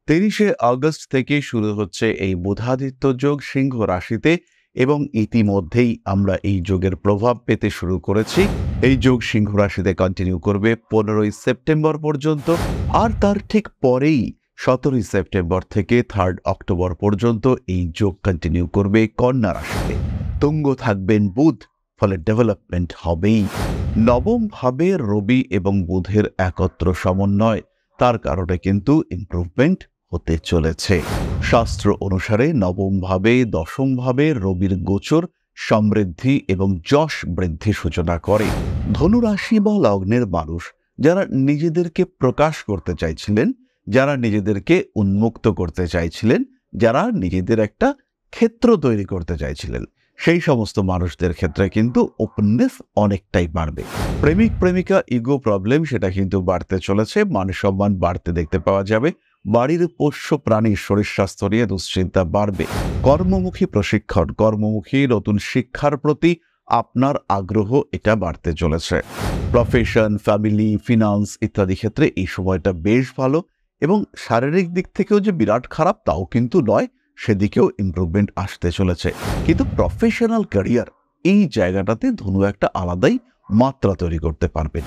30 August থেকে শুরু হচ্ছে এই বুধাদিত্য যোগ সিংহ রাশিতে এবং ইতিমধ্যেই আমরা এই যোগের প্রভাব পেতে শুরু করেছি। এই যোগ সিংহ রাশিতে কন্টিনিউ করবে 15 সেপ্টেম্বর পর্যন্ত, আর তার ঠিক পরেই 17 সেপ্টেম্বর থেকে 3 অক্টোবর পর্যন্ত এই যোগ কন্টিনিউ করবে কন্যা রাশিতে। তুঙ্গ থাকবেন বুধ, ফলে ডেভেলপমেন্ট হবেই। নবম ভাবে রবি এবং বুধের একত্র সমন্বয়, তার কারণে কিন্তু ইমপ্রুভমেন্ট হতে চলেছে। শাস্ত্র অনুসারে নবম ভাবে দশম ভাবে রবির গোচর সমৃদ্ধি এবং যশ বৃদ্ধি সূচনা করে। ধনুরাশি বা লগ্নের মানুষ যারা নিজেদেরকে প্রকাশ করতে চাইছিলেন, যারা নিজেদেরকে উন্মুক্ত করতে চাইছিলেন, যারা নিজেদের একটা ক্ষেত্র তৈরি করতে চাইছিলেন, সেই সমস্ত মানুষদের ক্ষেত্রে কিন্তু ওপেননেস অনেকটাই বাড়বে। প্রেমিক প্রেমিকা ইগো প্রবলেম সেটা কিন্তু বাড়তে চলেছে, মান সম্মান বাড়তে দেখতে পাওয়া যাবে। বাড়ির পোষ্য প্রাণীর শরীর স্বাস্থ্য নিয়ে দুশ্চিন্তা বাড়বে। কর্মমুখী প্রশিক্ষণ, কর্মমুখী নতুন শিক্ষার প্রতি আপনার আগ্রহ এটা বাড়তে চলেছে। প্রফেশন, ফ্যামিলি, ফিনান্স ইত্যাদি ক্ষেত্রে এই সময়টা বেশ ভালো, এবং শারীরিক দিক থেকেও যে বিরাট খারাপ তাও কিন্তু নয়, সেদিকেও ইমপ্রুভমেন্ট আসতে চলেছে। কিন্তু প্রফেশনাল ক্যারিয়ার এই জায়গাটাতে ধনু একটা আলাদাই মাত্রা তৈরি করতে পারবেন।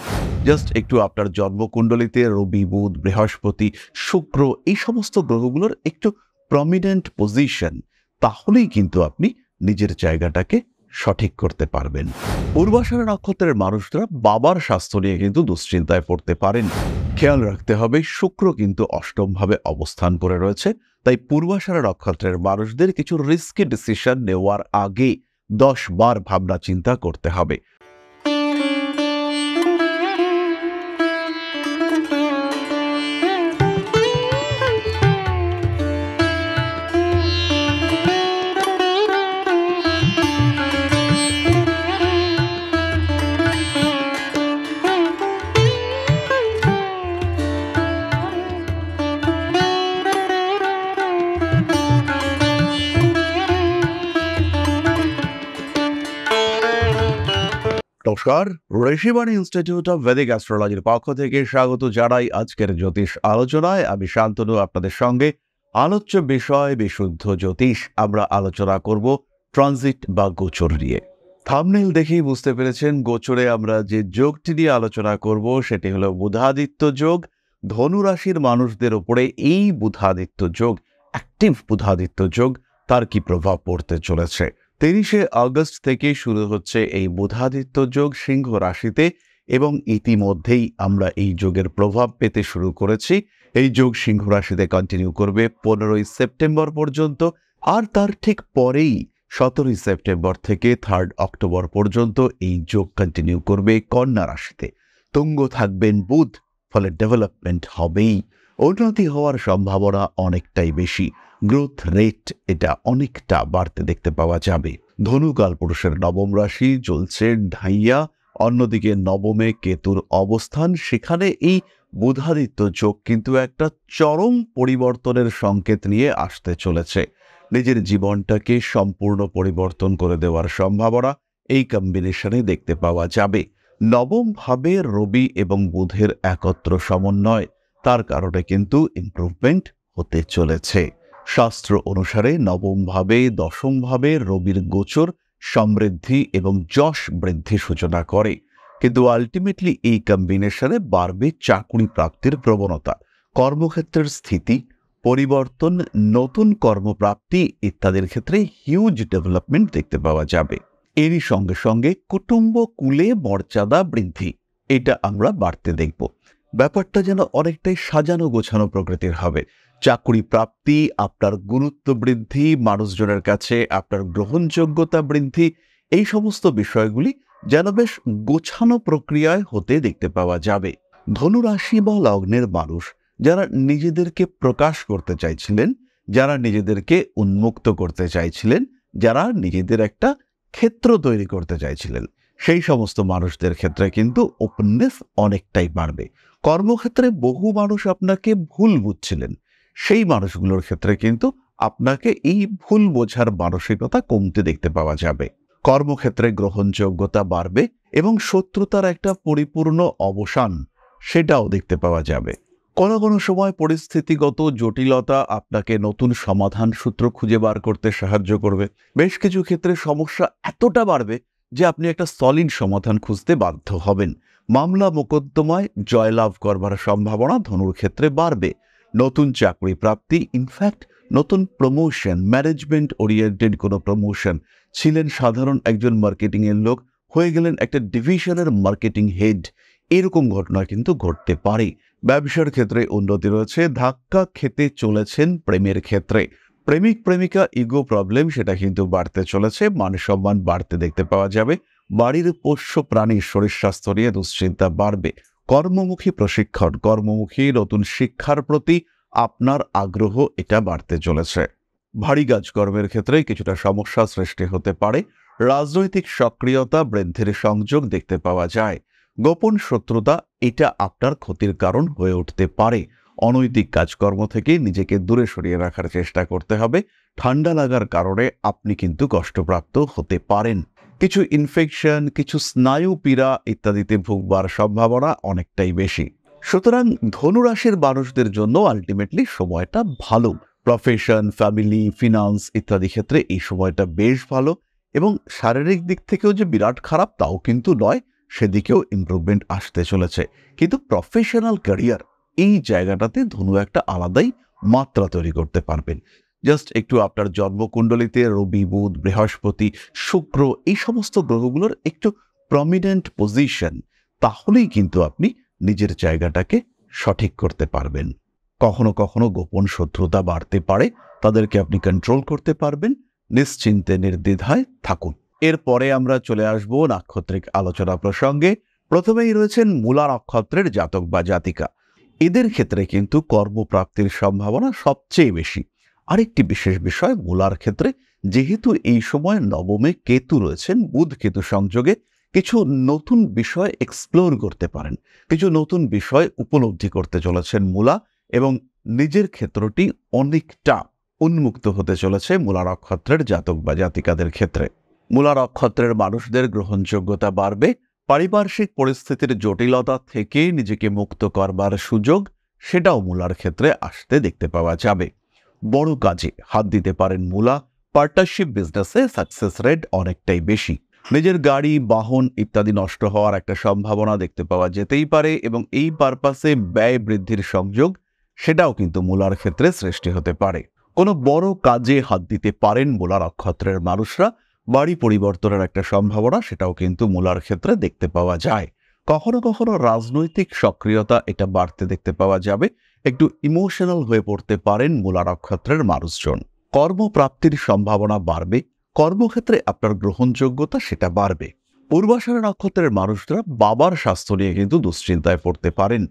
জাস্ট একটু আপনার জন্মকুণ্ডলিতে রবি, বুধ, বৃহস্পতি, শুক্র এই সমস্ত গ্রহগুলোর একটু প্রমিনেন্ট পজিশন, তাহলেই কিন্তু আপনি নিজের জায়গাটাকে সঠিক করতে পারবেন। পূর্বাষাঢ়া নক্ষত্রের মানুষরা বাবার স্বাস্থ্য নিয়ে কিন্তু দুশ্চিন্তায় পড়তে পারেন। খেয়াল রাখতে হবে, শুক্র কিন্তু অষ্টম ভাবে অবস্থান করে রয়েছে, তাই পূর্বাষাঢ়া নক্ষত্রের মানুষদের কিছু রিস্কি ডিসিশন নেওয়ার আগে 10 বার ভাবনা চিন্তা করতে হবে। নমস্কার, ঋষিবাণী ইনস্টিটিউট অফ ভেদিক অ্যাস্ট্রোলজির পক্ষ থেকে স্বাগত জানাই আজকের জ্যোতিষ আলোচনায়। আমি শান্তনু আপনাদের সঙ্গে। আলোচ্য বিষয় বিশুদ্ধ জ্যোতিষ। আমরা আলোচনা করব ট্রানজিট বা গোচর নিয়ে। থাম্বনেল দেখেই বুঝতে পেরেছেন, গোচরে আমরা যে যোগটি নিয়ে আলোচনা করব সেটি হলো বুধাদিত্য যোগ। ধনু রাশির মানুষদের উপরে এই বুধাদিত্য যোগ, অ্যাক্টিভ বুধাদিত্য যোগ, তার কি প্রভাব পড়তে চলেছে। 30 আগস্ট থেকে শুরু হচ্ছে এই বুধাদিত্য যোগ সিংহ রাশিতে এবং ইতিমধ্যেই আমরা এই যোগের প্রভাব পেতে শুরু করেছি। এই যোগ সিংহ রাশিতে কন্টিনিউ করবে 15 সেপ্টেম্বর পর্যন্ত, আর তার ঠিক পরেই 17 সেপ্টেম্বর থেকে 3 অক্টোবর পর্যন্ত এই যোগ কন্টিনিউ করবে কন্যা রাশিতে। তুঙ্গ থাকবেন বুধ, ফলে ডেভেলপমেন্ট হবেই। উন্নতি হওয়ার সম্ভাবনা অনেকটাই বেশি। গ্রোথ রেট এটা অনেকটা বাড়তে দেখতে পাওয়া যাবে। ধনু কালপুরুষের নবম রাশি চলছে ঢাইয়া, অন্যদিকে নবমে কেতুর অবস্থান, সেখানে এই বুধাদিত্য যোগ কিন্তু একটা চরম পরিবর্তনের সংকেত নিয়ে আসতে চলেছে। নিজের জীবনটাকে সম্পূর্ণ পরিবর্তন করে দেওয়ার সম্ভাবনা এই কম্বিনেশনে দেখতে পাওয়া যাবে। নবম ভাবে রবি এবং বুধের একত্র সমন্বয়, তার কারণে কিন্তু ইমপ্রুভমেন্ট হতে চলেছে। শাস্ত্র অনুসারে নবম ভাবে দশম ভাবে রবির গোচর সমৃদ্ধি এবং যশ বৃদ্ধি সূচনা করে, কিন্তু আলটিমেটলি এই কম্বিনেশনে বাড়বে চাকরি প্রাপ্তির প্রবণতা, কর্মক্ষেত্রের স্থিতি পরিবর্তন, নতুন কর্মপ্রাপ্তি ইত্যাদির ক্ষেত্রে হিউজ ডেভেলপমেন্ট দেখতে পাওয়া যাবে। এরই সঙ্গে সঙ্গে কুটুম্ব কুলে মর্যাদা বৃদ্ধি, এটা আমরা বাড়তে দেখব। ব্যাপারটা যেন অনেকটাই সাজানো গোছানো প্রকৃতির হবে। চাকরি প্রাপ্তি, আপনার গুরুত্ব বৃদ্ধি, মানুষজনের কাছে আপনার গ্রহণযোগ্যতা বৃদ্ধি, এই সমস্ত বিষয়গুলি যেন বেশ গোছানো প্রক্রিয়ায় হতে দেখতে পাওয়া যাবে। ধনুরাশি বা লগ্নের মানুষ যারা নিজেদেরকে প্রকাশ করতে চাইছিলেন, যারা নিজেদেরকে উন্মুক্ত করতে চাইছিলেন, যারা নিজেদের একটা ক্ষেত্র তৈরি করতে চাইছিলেন, সেই সমস্ত মানুষদের ক্ষেত্রে কিন্তু ওপেননেস অনেকটাই বাড়বে। কর্মক্ষেত্রে বহু মানুষ আপনাকে ভুল বুঝছিলেন, সেই মানুষগুলোর ক্ষেত্রে কিন্তু আপনাকে এই ভুল বোঝার মানসিকতা কমতে দেখতে পাওয়া যাবে। কর্মক্ষেত্রে গ্রহণযোগ্যতা বাড়বে এবং শত্রুতার একটা পরিপূর্ণ অবসান সেটাও দেখতে পাওয়া যাবে। কোনো কোনো সময় পরিস্থিতিগত জটিলতা আপনাকে নতুন সমাধান সূত্র খুঁজে বার করতে সাহায্য করবে। বেশ কিছু ক্ষেত্রে সমস্যা এতটা বাড়বে যে আপনি একটা সলিড সমাধান খুঁজতে বাধ্য হবেন। মামলা মোকদ্দমায় জয়লাভ করবার সম্ভাবনা ধনুর ক্ষেত্রে বাড়বে। নতুন চাকরি প্রাপ্তি, ইনফ্যাক্ট নতুন প্রমোশন, ম্যানেজমেন্ট ওরিয়েন্টেড কোনো প্রমোশন। ছিলেন সাধারণ একজন মার্কেটিংয়ের লোক, হয়ে গেলেন একটা ডিভিশনের মার্কেটিং হেড, এরকম ঘটনা কিন্তু ঘটতে পারে। ব্যবসার ক্ষেত্রে উন্নতি রয়েছে। ধাক্কা খেতে চলেছেন প্রেমের ক্ষেত্রে। প্রেমিক প্রেমিকা ইগো প্রবলেম সেটা কিন্তু বাড়তে চলেছে। মান সম্মান বাড়তে দেখতে পাওয়া যাবে। বাড়ির পোষ্য প্রাণীর শরীর স্বাস্থ্য নিয়ে দুশ্চিন্তা বাড়বে। কর্মমুখী প্রশিক্ষণ, কর্মমুখী নতুন শিক্ষার প্রতি আপনার আগ্রহ এটা বাড়তে চলেছে। ভারী কাজকর্মের ক্ষেত্রে কিছুটা সমস্যা সৃষ্টি হতে পারে। রাজনৈতিক সক্রিয়তা বৃদ্ধির সংযোগ দেখতে পাওয়া যায়। গোপন শত্রুতা এটা আপনার ক্ষতির কারণ হয়ে উঠতে পারে। অনৈতিক কাজকর্ম থেকে নিজেকে দূরে সরিয়ে রাখার চেষ্টা করতে হবে। ঠান্ডা লাগার কারণে আপনি কিন্তু কষ্টপ্রাপ্ত হতে পারেন। কিছু ইনফেকশন, কিছু স্নায়ু পীড়া ইত্যাদিতে ভুগবার সম্ভাবনা অনেকটাই বেশি। সুতরাং ধনুরাশির মানুষদের জন্য আলটিমেটলি সময়টা ভালো। প্রফেশন, ফ্যামিলি, ফিনান্স ইত্যাদি ক্ষেত্রে এই সময়টা বেশ ভালো, এবং শারীরিক দিক থেকেও যে বিরাট খারাপ তাও কিন্তু নয়, সেদিকেও ইমপ্রুভমেন্ট আসতে চলেছে। কিন্তু প্রফেশনাল ক্যারিয়ার, এই জায়গাটাতে ধনু একটা আলাদাই মাত্রা তৈরি করতে পারবেন। জাস্ট একটু আপনার জন্মকুণ্ডলিতে রবি, বুধ, বৃহস্পতি, শুক্র এই সমস্ত গ্রহগুলোর একটু প্রমিনেন্ট পজিশন, তাহলেই কিন্তু আপনি নিজের জায়গাটাকে সঠিক করতে পারবেন। কখনো কখনো গোপন শত্রুতা বাড়তে পারে, তাদেরকে আপনি কন্ট্রোল করতে পারবেন। নিশ্চিন্তে নির্দ্বিধায় থাকুন। এরপরে আমরা চলে আসব নাক্ষত্রিক আলোচনা প্রসঙ্গে। প্রথমেই রয়েছেন মূলা নক্ষত্রের জাতক বা জাতিকা। এদের ক্ষেত্রে কিন্তু কর্মপ্রাপ্তির সম্ভাবনা সবচেয়ে বেশি। আরেকটি বিশেষ বিষয় মূলার ক্ষেত্রে, যেহেতু এই সময় নবমে কেতু রয়েছেন, বুধ কেতু সংযোগে কিছু নতুন বিষয় এক্সপ্লোর করতে পারেন, কিছু নতুন বিষয় উপলব্ধি করতে চলেছেন মূলা, এবং নিজের ক্ষেত্রটি অনেকটা উন্মুক্ত হতে চলেছে মূলা নক্ষত্রের জাতক বা জাতিকাদের ক্ষেত্রে। মূলা নক্ষত্রের মানুষদের গ্রহণযোগ্যতা বাড়বে। পারিপার্শ্বিক পরিস্থিতির জটিলতা থেকে নিজেকে মুক্ত করবার সুযোগ সেটাও মূলার ক্ষেত্রে আসতে দেখতে পাওয়া যাবে। বড় কাজে হাত দিতে পারেন মূলা। পার্টনারশিপ বিজনেসে সাকসেস রেট অনেকটাই বেশি। নিজের গাড়ি, বাহন ইত্যাদি নষ্ট হওয়ার একটা সম্ভাবনা দেখতে পাওয়া যেতেই পারে, এবং এই পারপাসে ব্যয় বৃদ্ধির সংযোগ সেটাও কিন্তু মূলার ক্ষেত্রে সৃষ্টি হতে পারে। কোনো বড় কাজে হাত দিতে পারেন মূলা নক্ষত্রের মানুষরা। বাড়ি পরিবর্তনের একটা সম্ভাবনা সেটাও কিন্তু মূলার ক্ষেত্রে দেখতে পাওয়া যায়। কখনো কখনো রাজনৈতিক সক্রিয়তা এটা বাড়তে দেখতে পাওয়া যাবে। একটু ইমোশনাল হয়ে পড়তে পারেন মূলা নক্ষত্রের মানুষজন। কর্মপ্রাপ্তির সম্ভাবনা বাড়বে। কর্মক্ষেত্রে আপনার গ্রহণযোগ্যতা সেটা বাড়বে। পূর্বাষাঢ়া নক্ষত্রের মানুষরা বাবার স্বাস্থ্য নিয়ে কিন্তু দুশ্চিন্তায় পড়তে পারেন।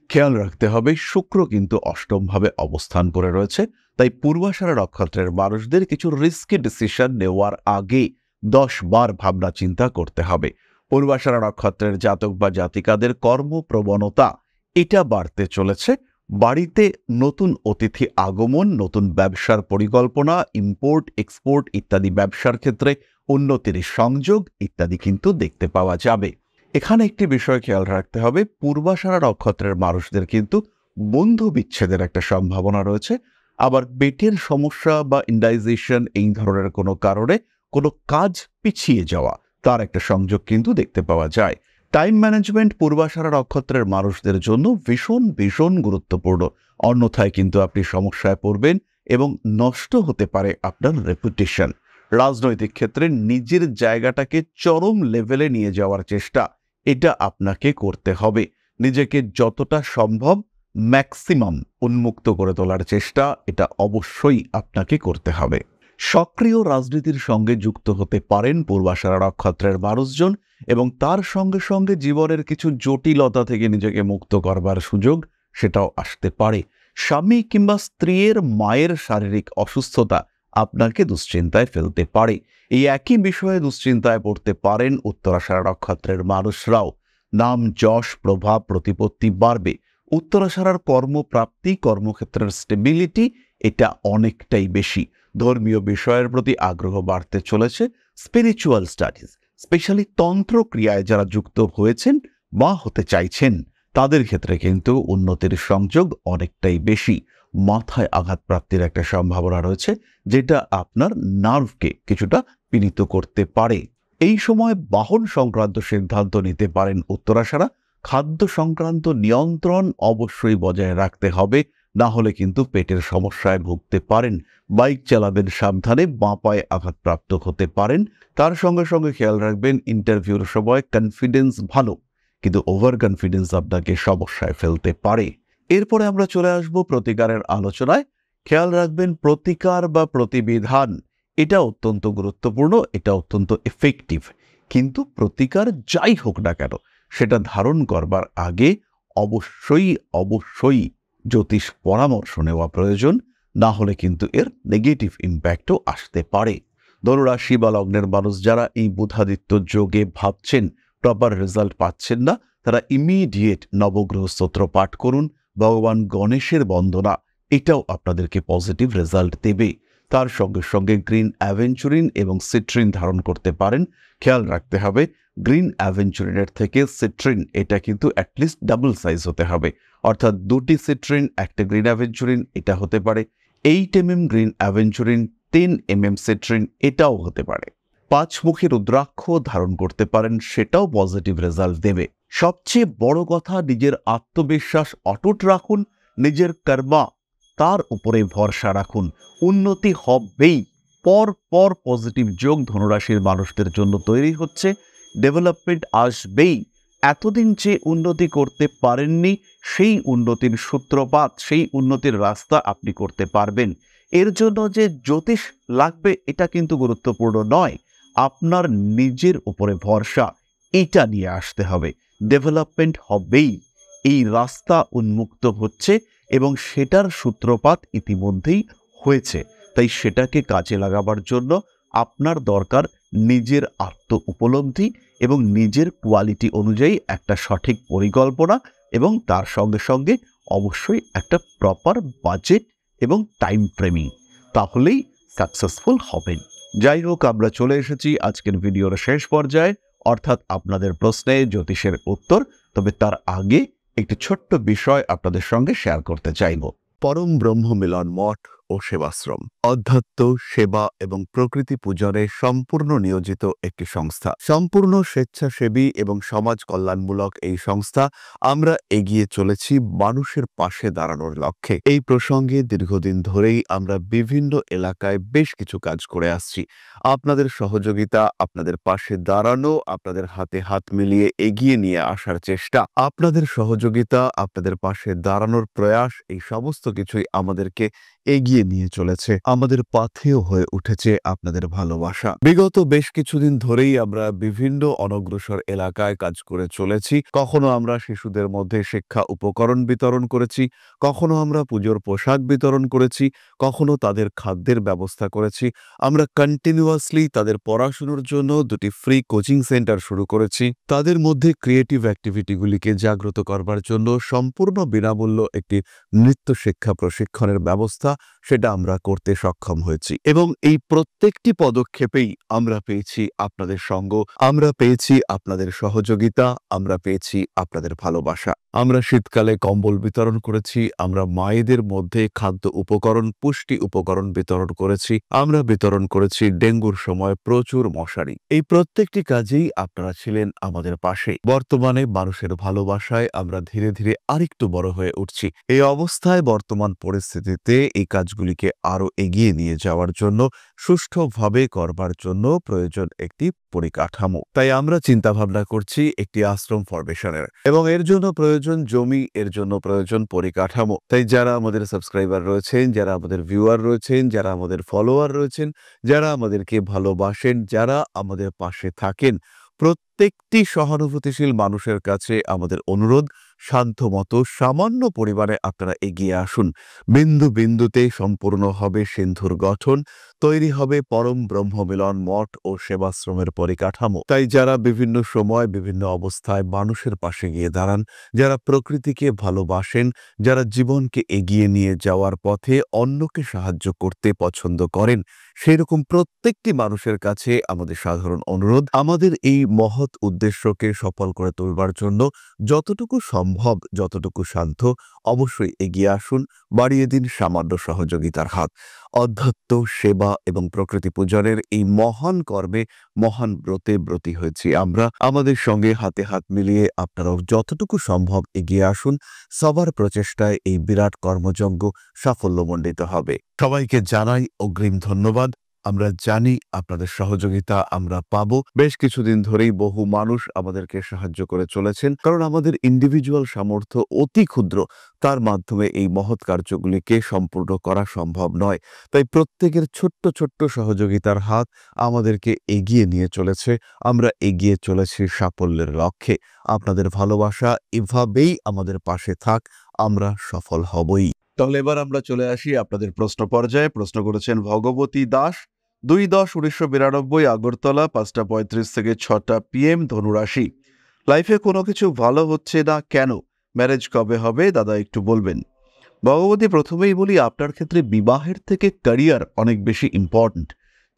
খেয়াল রাখতে হবে, শুক্র কিন্তু অষ্টমভাবে অবস্থান করে রয়েছে। তাই পূর্বাষাঢ়া নক্ষত্রের মানুষদের কিছু রিস্কি ডিসিশন নেওয়ার আগে 10 বার ভাবনা চিন্তা করতে হবে। পূর্বাষাঢ়া নক্ষত্রের জাতক বা জাতিকাদের কর্মপ্রবণতা এটা বাড়তে চলেছে। বাড়িতে নতুন অতিথি আগমন, নতুন ব্যবসার পরিকল্পনা, ইম্পোর্ট এক্সপোর্ট ইত্যাদি ব্যবসার ক্ষেত্রে উন্নতির সংযোগ ইত্যাদি কিন্তু দেখতে পাওয়া যাবে। এখানে একটি বিষয় খেয়াল রাখতে হবে, পূর্বাষাঢ়া নক্ষত্রের মানুষদের কিন্তু বন্ধু বিচ্ছেদের একটা সম্ভাবনা রয়েছে। আবার পেটের সমস্যা বা ইন্ডাইজেশন এই ধরনের কোনো কারণে কোনো কাজ পিছিয়ে যাওয়া, তার একটা সংযোগ কিন্তু দেখতে পাওয়া যায়। টাইম ম্যানেজমেন্ট পূর্বাষাঢ়া নক্ষত্রের মানুষদের জন্য ভীষণ ভীষণ গুরুত্বপূর্ণ। অন্যথায় কিন্তু আপনি সমস্যায় পড়বেন এবং নষ্ট হতে পারে আপনার রেপুটেশন। রাজনৈতিক ক্ষেত্রে নিজের জায়গাটাকে চরম লেভেলে নিয়ে যাওয়ার চেষ্টা এটা আপনাকে করতে হবে। নিজেকে যতটা সম্ভব ম্যাক্সিমাম উন্মুক্ত করে তোলার চেষ্টা এটা অবশ্যই আপনাকে করতে হবে। সক্রিয় রাজনীতির সঙ্গে যুক্ত হতে পারেন পূর্বাষাঢ়া নক্ষত্রের মানুষজন, এবং তার সঙ্গে সঙ্গে জীবনের কিছু জটিলতা থেকে নিজেকে মুক্ত করবার সুযোগ সেটাও আসতে পারে। স্বামী কিংবা স্ত্রীর মায়ের শারীরিক অসুস্থতা আপনাকে দুশ্চিন্তায় ফেলতে পারে। এই একই বিষয়ে দুশ্চিন্তায় পড়তে পারেন উত্তরাষাঢ়া নক্ষত্রের মানুষরাও। নাম, যশ, প্রভাব, প্রতিপত্তি বাড়বে। উত্তরাষাঢ়ার কর্মপ্রাপ্তি, কর্মক্ষেত্রের স্টেবিলিটি এটা অনেকটাই বেশি। ধর্মীয় বিষয়ের প্রতি আগ্রহ বাড়তে চলেছে। স্পিরিচুয়াল স্টাডিজ, স্পেশালি তন্ত্র ক্রিয়ায় যারা যুক্ত হয়েছেন বা হতে চাইছেন, তাদের ক্ষেত্রে কিন্তু উন্নতির সংযোগ অনেকটাই বেশি। মাথায় আঘাতপ্রাপ্তির একটা সম্ভাবনা রয়েছে, যেটা আপনার নার্ভকে কিছুটা পীড়িত করতে পারে। এই সময় বাহন সংক্রান্ত সিদ্ধান্ত নিতে পারেন উত্তরাশারা। খাদ্য সংক্রান্ত নিয়ন্ত্রণ অবশ্যই বজায় রাখতে হবে, না হলে কিন্তু পেটের সমস্যায় ভুগতে পারেন। বাইক চালাবেন সাবধানে, বাঁ পায়ে আঘাতপ্রাপ্ত হতে পারেন। তার সঙ্গে সঙ্গে খেয়াল রাখবেন ইন্টারভিউর সময় কনফিডেন্স ভালো, কিন্তু ওভার কনফিডেন্স আপনাকে সমস্যায় ফেলতে পারে। এরপরে আমরা চলে আসব প্রতিকারের আলোচনায়। খেয়াল রাখবেন প্রতিকার বা প্রতিবিধান এটা অত্যন্ত গুরুত্বপূর্ণ, এটা অত্যন্ত এফেক্টিভ। কিন্তু প্রতিকার যাই হোক না কেন, সেটা ধারণ করবার আগে অবশ্যই অবশ্যই জ্যোতিষ পরামর্শ নেওয়া প্রয়োজন, না হলে কিন্তু এর নেগেটিভ ইম্প্যাক্টও আসতে পারে। ধনুরাশি বা লগ্নের মানুষ যারা এই বুধাদিত্য যোগে ভাবছেন প্রপার রেজাল্ট পাচ্ছেন না, তারা ইমিডিয়েট নবগ্রহ স্তোত্র পাঠ করুন, ভগবান গণেশের বন্দনা, এটাও আপনাদেরকে পজিটিভ রেজাল্ট দেবে। তার সঙ্গে সঙ্গে গ্রিন অ্যাভেঞ্চুরিন এবং সিট্রিন ধারণ করতে পারেন। খেয়াল রাখতে হবে গ্রিন অ্যাভেঞ্চুরিনের থেকে সিট্রিন এটা কিন্তু অ্যাটলিস্ট ডাবল সাইজ হতে হবে, অর্থাৎ 2টি সিট্রিন 1টা গ্রিন অ্যাভেঞ্চুরিন এটা হতে পারে। 8 mm green aventurine 10 mm citrine এটাও হতে পারে। 5মুখী রুদ্রাক্ষ ধারণ করতে পারেন, সেটাও পজিটিভ রেজাল্ট দেবে। সবচেয়ে বড় কথা, নিজের আত্মবিশ্বাস অটুট রাখুন, নিজের কর্মা তার উপরে ভরসা রাখুন, উন্নতি হবেই। পর পর পজিটিভ যোগ ধনুরাশির মানুষদের জন্য তৈরি হচ্ছে, ডেভেলপমেন্ট আসবেই। এতদিন যে উন্নতি করতে পারেননি, সেই উন্নতির সূত্রপাত, সেই উন্নতির রাস্তা আপনি করতে পারবেন। এর জন্য যে জ্যোতিষ লাগবে এটা কিন্তু গুরুত্বপূর্ণ নয়, আপনার নিজের উপরে ভরসা এটা নিয়ে আসতে হবে। ডেভেলপমেন্ট হবেই, এই রাস্তা উন্মুক্ত হচ্ছে এবং সেটার সূত্রপাত ইতিমধ্যেই হয়েছে। তাই সেটাকে কাজে লাগাবার জন্য আপনার দরকার নিজের আত্ম উপলব্ধি এবং নিজের কোয়ালিটি অনুযায়ী একটা সঠিক পরিকল্পনা, এবং তার সঙ্গে সঙ্গে অবশ্যই একটা প্রপার বাজেট এবং টাইম ফ্রেমিং, তাহলেই সাকসেসফুল হবেন। যাই হোক, আমরা চলে এসেছি আজকের ভিডিওর শেষ পর্যায়ে, অর্থাৎ আপনাদের প্রশ্নে জ্যোতিষের উত্তর। তবে তার আগে একটি ছোট্ট বিষয় আপনাদের সঙ্গে শেয়ার করতে চাইব। পরম ব্রহ্ম মিলন মঠ ও সেবাশ্রম অধ্যাত্ম, সেবা এবং প্রকৃতি পূজনে সম্পূর্ণ নিয়োজিত একটি সংস্থা। সম্পূর্ণ স্বেচ্ছাসেবী এবং সমাজ কল্যাণমূলক এই সংস্থা আমরা এগিয়ে চলেছি মানুষের পাশে দাঁড়ানোর লক্ষ্যে। এই প্রসঙ্গে দীর্ঘদিন ধরেই আমরা বিভিন্ন এলাকায় বেশ কিছু কাজ করে আসছি। আপনাদের সহযোগিতা, আপনাদের পাশে দাঁড়ানো, আপনাদের হাতে হাত মিলিয়ে এগিয়ে নিয়ে আসার চেষ্টা, আপনাদের সহযোগিতা, আপনাদের পাশে দাঁড়ানোর প্রয়াস, এই সমস্ত কিছুই আমাদেরকে এগিয়ে নিয়ে চলেছে। আমাদের পাথেয় হয়ে উঠেছে আপনাদের ভালোবাসা। বিগত বেশ কিছুদিন ধরেই আমরা বিভিন্ন অনগ্রসর এলাকায় কাজ করে চলেছি। কখনো আমরা শিশুদের মধ্যে শিক্ষা উপকরণ বিতরণ করেছি, কখনো আমরা পুজোর পোশাক বিতরণ করেছি, কখনো তাদের খাদ্যের ব্যবস্থা করেছি। আমরা কন্টিনিউয়াসলি তাদের পড়াশোনার জন্য 2টি ফ্রি কোচিং সেন্টার শুরু করেছি। তাদের মধ্যে ক্রিয়েটিভ অ্যাক্টিভিটিগুলিকে জাগ্রত করবার জন্য সম্পূর্ণ বিনামূল্য একটি নৃত্য শিক্ষা প্রশিক্ষণের ব্যবস্থা, সেটা আমরা করতে সক্ষম হয়েছি। এবং এই প্রত্যেকটি পদক্ষেপেই আমরা পেয়েছি আপনাদের সঙ্গ, আমরা পেয়েছি আপনাদের সহযোগিতা, আমরা পেয়েছি আপনাদের ভালোবাসা। আমরা শীতকালে কম্বল বিতরণ করেছি, আমরা মায়েদের মধ্যে খাদ্য উপকরণ, পুষ্টি উপকরণ বিতরণ করেছি, আমরা বিতরণ করেছি ডেঙ্গুর সময় প্রচুর মশারি। এই প্রত্যেকটি কাজেই আপনারা ছিলেন আমাদের পাশে। বর্তমানে মানুষের ভালোবাসায় আমরা ধীরে ধীরে আরেকটু বড় হয়ে উঠছি। এই অবস্থায় বর্তমান পরিস্থিতিতে এই কাজগুলিকে আরো এগিয়ে নিয়ে যাওয়ার জন্য, সুষ্ঠুভাবে করবার জন্য প্রয়োজন একটি পরিকাঠামো। তাই আমরা চিন্তা ভাবনা করছি একটি আশ্রম ফরমেশনের, এবং এর জন্য প্রয়োজন জমি, এর জন্য প্রয়োজন পরিকাঠামো। তাই যারা আমাদের সাবস্ক্রাইবার রয়েছেন, যারা আমাদের ভিউয়ার রয়েছেন, যারা আমাদের ফলোয়ার রয়েছেন, যারা আমাদেরকে ভালোবাসেন, যারা আমাদের পাশে থাকেন, প্রত্যেকটি সহানুভূতিশীল মানুষের কাছে আমাদের অনুরোধ, সাধ্যমতো সামান্য পরিমাণে আপনারা এগিয়ে আসুন। বিন্দু বিন্দুতে সম্পূর্ণ হবে সিন্ধুর গঠন, তৈরি হবে পরম ব্রহ্মমিলন মঠ ও সেবাশ্রমের পরিকাঠামো। তাই যারা বিভিন্ন সময় বিভিন্ন অবস্থায় মানুষের পাশে গিয়ে দাঁড়ান, যারা প্রকৃতিকে ভালোবাসেন, যারা জীবনকে এগিয়ে নিয়ে যাওয়ার পথে অন্যকে সাহায্য করতে পছন্দ করেন, সেরকম প্রত্যেকটি মানুষের কাছে আমাদের সাধারণ অনুরোধ, আমাদের এই মহৎ উদ্দেশ্যকে সফল করে তুলবার জন্য যতটুকু সম্ভব সম্ভব যতটুকু সাধ্য অবশ্যই এগিয়ে আসুন, বাড়িয়ে দিন সামান্য সহযোগিতার হাত। অধ্যাত্ম, সেবা এবং প্রকৃতি পূজনের এই মহান কর্মে, মহান ব্রতে ব্রতী হয়েছি আমরা। আমাদের সঙ্গে হাতে হাত মিলিয়ে আপনারাও যতটুকু সম্ভব এগিয়ে আসুন। সবার প্রচেষ্টায় এই বিরাট কর্মযজ্ঞ সাফল্যমণ্ডিত হবে। সবাইকে জানাই অগ্রিম ধন্যবাদ। আমরা জানি আপনাদের সহযোগিতা আমরা পাবো। বেশ কিছুদিন ধরেই বহু মানুষ আমাদেরকে সাহায্য করে চলেছেন, কারণ আমাদের ইন্ডিভিজুয়াল সামর্থ্য অতি ক্ষুদ্র। তার মাধ্যমে এই মহৎ কার্যগুলিকে সম্পূর্ণ করা সম্ভব নয়। তাই প্রত্যেকের ছোট্ট ছোট্ট সহযোগিতার হাত আমাদেরকে এগিয়ে নিয়ে চলেছে। আমরা এগিয়ে চলেছি সাফল্যের লক্ষ্যে। আপনাদের ভালোবাসা এভাবেই আমাদের পাশে থাক, আমরা সফল হবই। তাহলে এবার আমরা চলে আসি আপনাদের প্রশ্ন পর্যায়ে। প্রশ্ন করেছেন ভগবতী দাস, 2/10/1992, আগরতলা, 5:35 থেকে 6টা PM, ধনুরাশি। লাইফে কোনো কিছু ভালো হচ্ছে না কেন? ম্যারেজ কবে হবে দাদা, একটু বলবেন। ভগবতী, প্রথমেই বলি, আপনার ক্ষেত্রে বিবাহের থেকে ক্যারিয়ার অনেক বেশি ইম্পর্ট্যান্ট।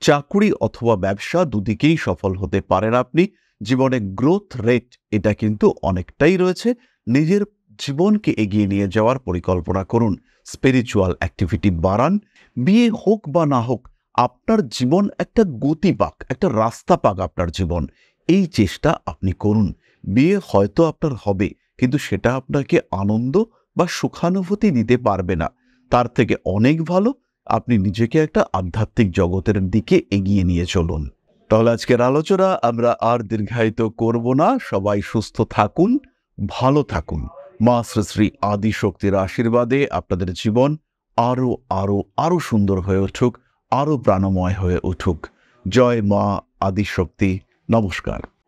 চাকুরি অথবা ব্যবসা দুদিকেই সফল হতে পারেন আপনি। জীবনে গ্রোথ রেট এটা কিন্তু অনেকটাই রয়েছে। নিজের জীবনকে এগিয়ে নিয়ে যাওয়ার পরিকল্পনা করুন, স্পিরিচুয়াল অ্যাক্টিভিটি বাড়ান। বিয়ে হোক বা না হোক, আপনার জীবন একটা গতি পাক, একটা রাস্তা পাক আপনার জীবন, এই চেষ্টা আপনি করুন। বিয়ে হয়তো আপনার হবে, কিন্তু সেটা আপনাকে আনন্দ বা সুখানুভূতি দিতে পারবে না। তার থেকে অনেক ভালো আপনি নিজেকে একটা আধ্যাত্মিক জগতের দিকে এগিয়ে নিয়ে চলুন। তাহলে আজকের আলোচনা আমরা আর দীর্ঘায়িত করব না। সবাই সুস্থ থাকুন, ভালো থাকুন। মা শ্রী শ্রী আদিশক্তির আশীর্বাদে আপনাদের জীবন আরো আরো আরো সুন্দর হয়ে উঠুক, আরো প্রাণময় হয়ে উঠুক। জয় মা আদিশক্তি। নমস্কার।